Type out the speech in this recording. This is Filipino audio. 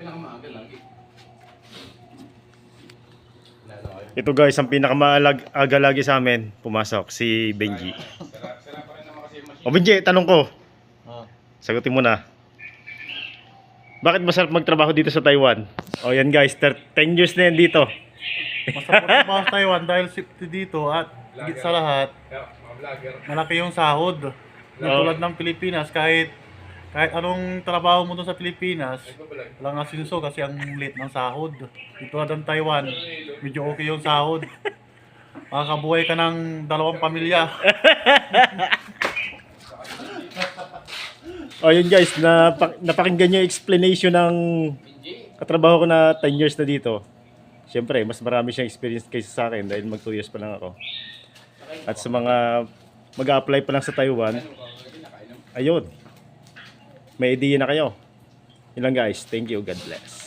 Pinakamaaga lagi. Ito guys, ang pinakamaaga lagi sa amin, pumasok, si Benji. Sira pa rin naman kasi yung machine. O Benji, tanong ko. Ah. Sagutin mo na. Bakit masarap magtrabaho dito sa Taiwan? O yan guys, 10 years na yan dito. Masarap trabaho sa Taiwan dahil safety dito at higit sa lahat, Kaya, mga vlogger. malaki yung sahod. Hindi tulad ng Pilipinas, kahit anong trabaho mo doon sa Pilipinas, walang asinso kasi ang liit ng sahod. Dito ng Taiwan, medyo okay yung sahod. Makakabuhay ka ng 2 pamilya. O yun guys, napakinggan yung explanation ng katrabaho ko na 10 years na dito. Siyempre, mas marami siyang experience kaysa sa akin dahil mag 2 years pa lang ako. At sa mga mag-a-apply pa lang sa Taiwan, ayun, may idea na kayo. Yun lang guys, thank you, God bless.